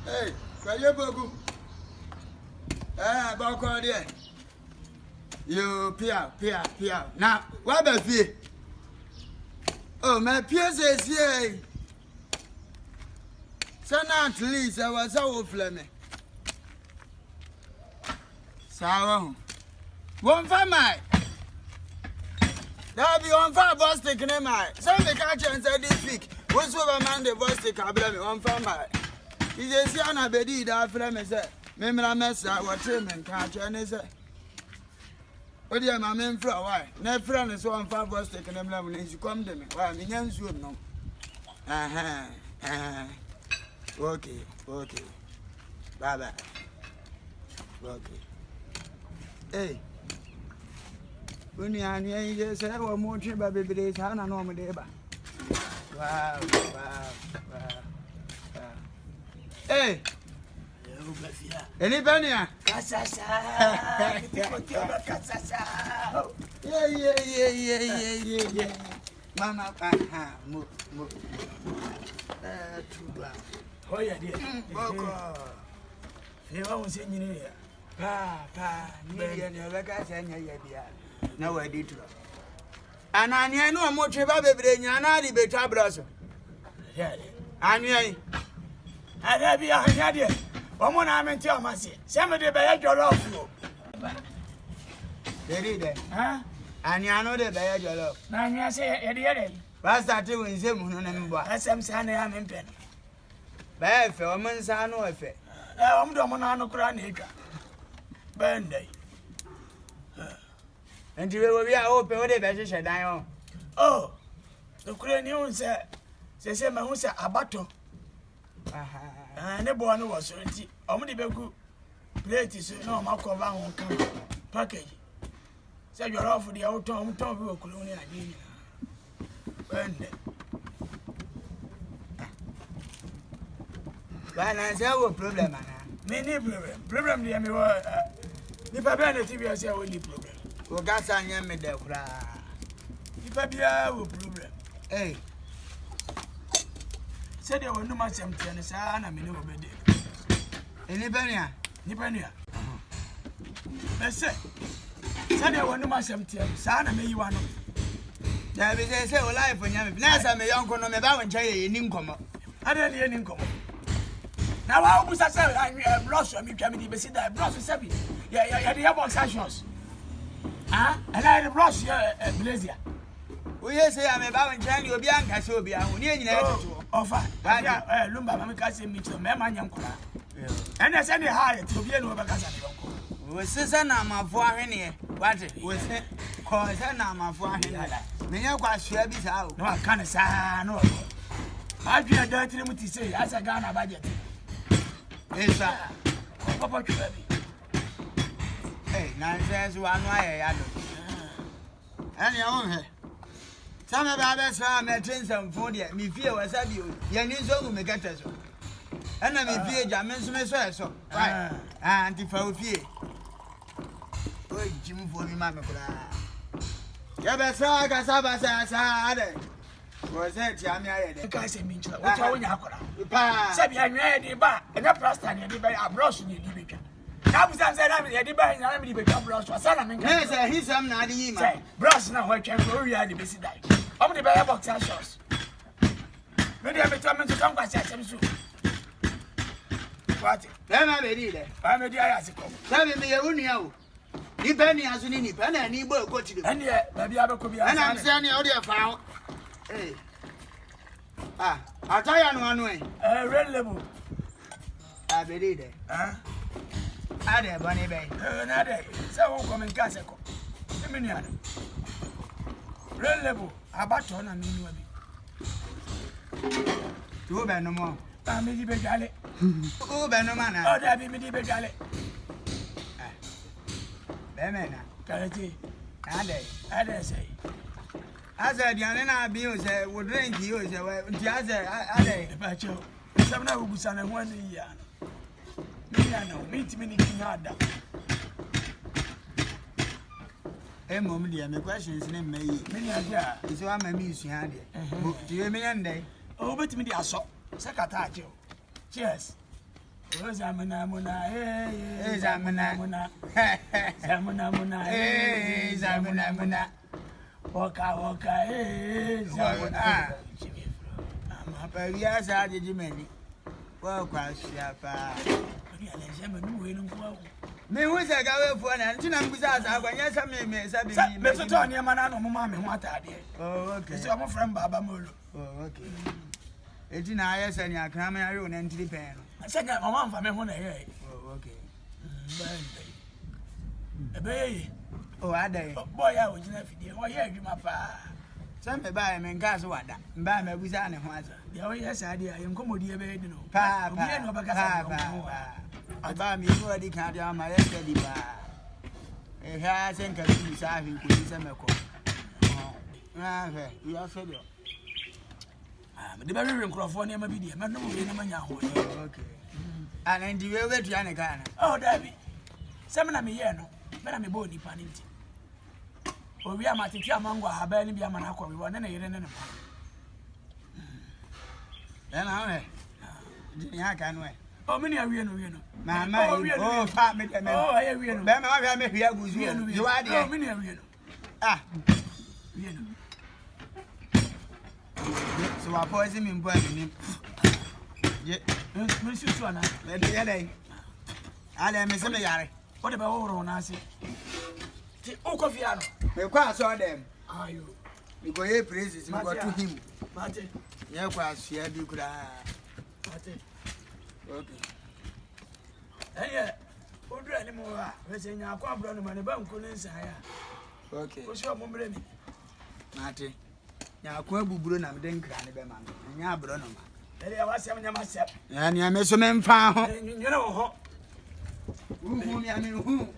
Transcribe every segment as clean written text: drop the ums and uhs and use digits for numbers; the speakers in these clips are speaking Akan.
Hey, can you go? About there. You Pia. Now, what the fee? Oh, my peers is here. So now at least I was so flaming. Sour. One for my. That'll be one for boss taking a mile. So the catcher and said this week. What's over man the boss take a blame one for my. He says, Yana Bedi, that flame is it. Maybe I mess up what him and catcher and is it. Oh, dear, my men for a while. No friend is one for boss taking a blame when you come to me. Why, me young's would know. Okay. Bye bye. Okay. Hey. When you are near, you say, well, more trip by baby days, I don't know my day. Wow. Hey. Anybody? Yeah. Mama, move. Too bad. Oh, yeah, dear. You won't say you Pa, you like I said, no, I did. And I know more trip by baby, and I did better brother. Yeah, I have you idea. One I'm in tell my seat. Somebody by your love. They did it, huh? And you know they bear your love. Now, you say, Eddie, what's that doing? That's some son I'm in pen. Bad for a man's son or effect. I'm the one on the chronic. Banday. And you will be open with a better shed. Oh, the Ukrainian said, say, my house a battle. And the boy was only be good. Plate is no Marco Van package. Say you're off for the old Tom of Colonial. Banday. When I say what problem, many problem, dear me. If I ban the TV, I say only problem. Well, that's on your middle. If I be a problem, hey, said there were no much empty and a son, I mean, over there. Anybody? Let's say, said there were no much empty and son, I may you want. There is a say life when you're nice. I'm a young con of my and Chay in income. I don't need any income. Now, I was a brush on me, Cammy, but see that brush is heavy. Yeah, the about sanctions. Ah, and I brush your blazer. We say I'm about and Chay, you'll be Anka, so be I will need to offer. Lumba, Mamma, say me to Mamma Yankula. And I send a high to be over Casa. We say, I'm a 4 henny. What was it? Cause I'm a 4 henny. May I quite share this out? No, I can't say, no. I feel dirty to say, as a gun budget. Yes, sir. Papa, hey, nonsense, one way I do. And your own head. Some of others are making some food yet. Me fear was at you. You need so make it so. And I may fear Jamaican so. Right. And if I fear. Oh, Jim for me, Mamma. Yabasa, Casabasa, was that Jamia? The guy said, what's all you have? Said, I'm ready, but and a plaster and a bay are brushing you. Now, said, I'm ready by and I'm ready to brush for Salaman. He's some nadie. Brush now, I can go really busy die. I'm the bear box and shows. Maybe I'm determined to come by some soup. What? Then I'm ready. I'm a dear as a cook. Tell me, you know. If any has any pen and he will go to the and yet, maybe I could be and I'm standing out there found. Hey. I'll tell you one way. Red level. I believe it. I did, Bunny Bay. Another. So come in Casco. Red level. A baton and me. Two no more. I'm a little galley. Oh, Benomana. Oh, that be me, galley. Bemena. Carity. I say. I said, Yana Bill said, would drink you. I Pacho. Some now was on 1 year. Me, I know. Meet me, Nada. Hey, Mom, dear, my question is named May. Many are there. So I'm a musician. Do you mean day? Oh, but me, I saw. Secretary. Cheers. Zamuna muna, zamuna muna, zamuna muna, zamuna muna. Waka waka, zamuna. I'm happy as I did many. Well, quite sharp. Me who is a guy for an antenna without I want yes, I may say, Mr. Tony, man, I know mamma, what I did. Oh, okay. So I'm a friend, Baba Molo. Oh, okay. It's in IS and I come and I run into the pen. I said that my mom for me when I hear. Oh, okay. A bay. Oh, I day. Boy, I was never here. Why, yeah, you my pa. Some may buy him in Casawada. Buy me with an answer. Oh, yes, I did. I am commodia bed, no. Pa, I buy me already can't down my steady bar. A hair and can see Sahi could be some echo. You are said the very room Crawford never be there, but no okay. And then the way to Yanaka. Oh, Davy. Some of me here, no, but I'm a body panity. Oh, we are my teacher mango, I barely be a manako, we want any. Then I can wait. Oh, many are real. Mamma, oh, fat me. Oh, I am real. Mamma, I may be a good you are there. Many are real. Ah, so I poison him, burning him. Yet, Monsieur Swana, let the other. I am Miss Yari. What about all on us? Oh, coffee. We quite saw them. Are you? You go here, praises, you go to him. Martin, yeah, quite share you could. Martin. Okay. Hey, who do any more? We're saying our problem money, but couldn't say. Okay. What's your moment? Martin. Now, Quabu Brun, I'm then crying about man. And ya Bruno. There was some myself. And ya miss a man found. You know, who,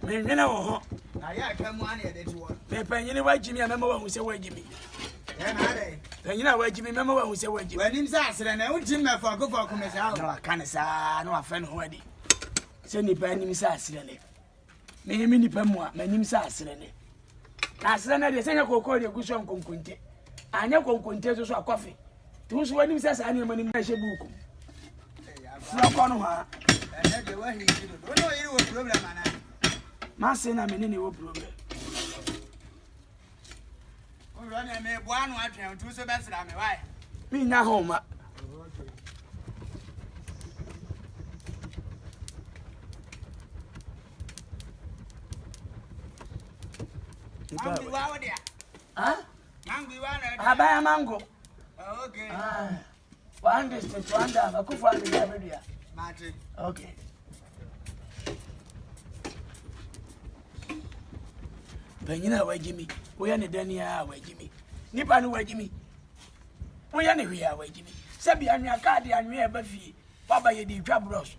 you know, I come one here that you want. Pepper, you know why Jimmy, I remember who said, where Jimmy. Then you know where Jimmy, remember who said, when him says, and I would Jim for go for come out. No, I can't say, no, I found already. Send the pen him sassy. May mini pemoa, my name sassy. I said, I send a cocoa, your cushion conquinte. I never conquinte to a coffee. Those when him says, I am an immersion book. Flock on her. And that's the way he did. Don't know you were problem, man. Master, I'm in any problem. Run and make one watch two so best. I'm why. Me now home. Huh? I buy a mango. Okay. One distance, one down. I could find the area. Martin. Okay. But you know where Jimmy? We are the Dania, where Jimmy. Nippon, where Jimmy? We are here, where Jimmy. Sabi and your card and we have a fee. Papa, you did job brush.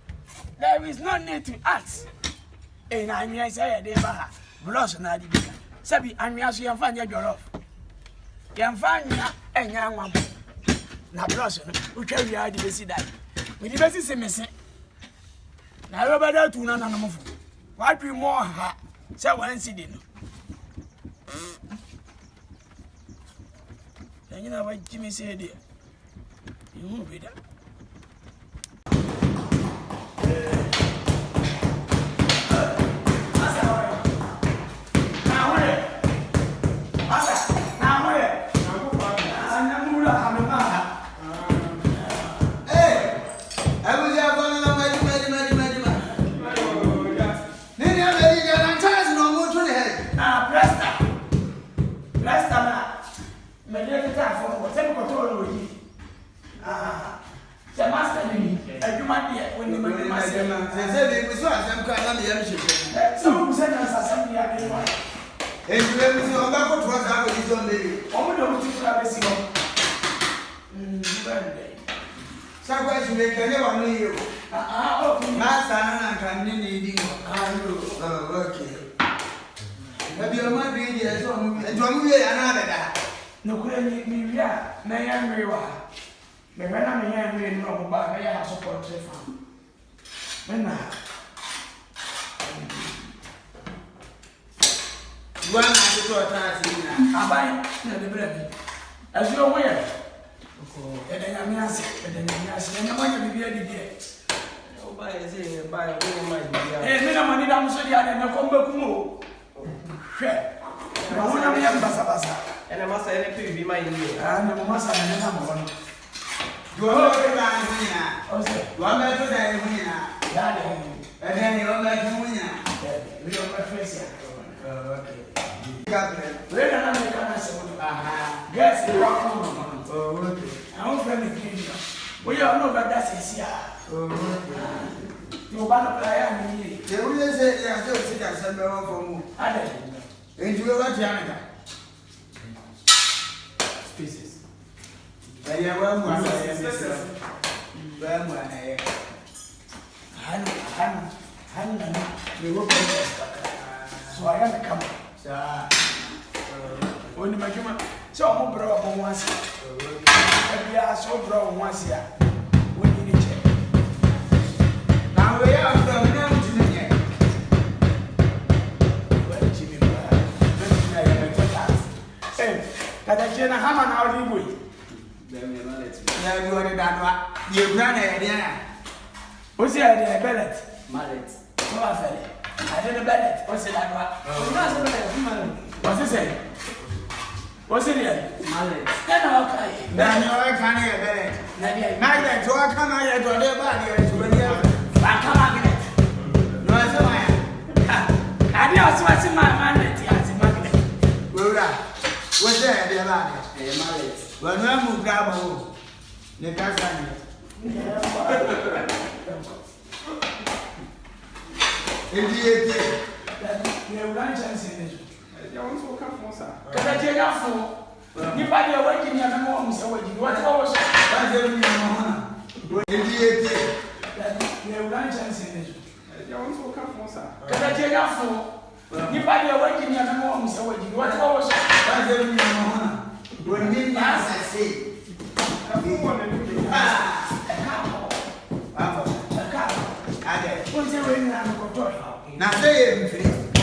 There is no need to ask. And I say, they are brush and I did. Sabi and we ask you and find your off. You can find a young one. Now, brush, who carry out the best that. We did see missing. Now, Robert, to none of them. Why do you more? So, one incident. And you know what Jimmy said there? You won't be that. As you're aware, and then I'm asking, and then I'm asking, and I'm going to be me na money da so dia na ko mba kumo hwe na wona me basa basa ena masa ene PV mai ni na masa na na mo no do ho ke ba ni na o se wa me to da e hu na ya de e de ni o me to hu na we o ma face okay gabriel we na me kana se mo aha gas e wa ko no okay I want friend again we are no bad that is here you ba no playa ni ye hu ye se ya se o se da se be won fo mu ade enju we wa ti anaka spaces ya wa mu ana ye ba mu ana ye han na me wo ko so I am come sa oni majuma so mo bro mo wansi bia so bro mo wansi a woni ni che na we ya from na mu ti ne wa chi mi ba na ya me ta kada che na hama na odi boy ya bi woni da no ye gura na ye dia o si ya de bellet mallet mo ba fele ade de bellet o si da no o na so bellet fi mallet o si se o si dia mallet na okay na ni o ka ni ye bele na dia na ye to ka na ye to de ba ni ye to be ni ba kama magnet no se ma ya ade o si wa si magnet ya si magnet wura wo se ye de ba ni mallet wa no mu gra ba wo ne ka sa ni endi ete ye ulan chance ne ya won so ka fon sa kada je ga fo ni pa de wa kini na mo mu se wa ji wa ta wo so ba je mi mo na endi ete ye ulan chance ne ya won so ka fon sa kada je ga fo ni pa de wa kini na mo mu se wa ji wa ta wo so ba je mi mo na wo ni na sa se na se ye mfiri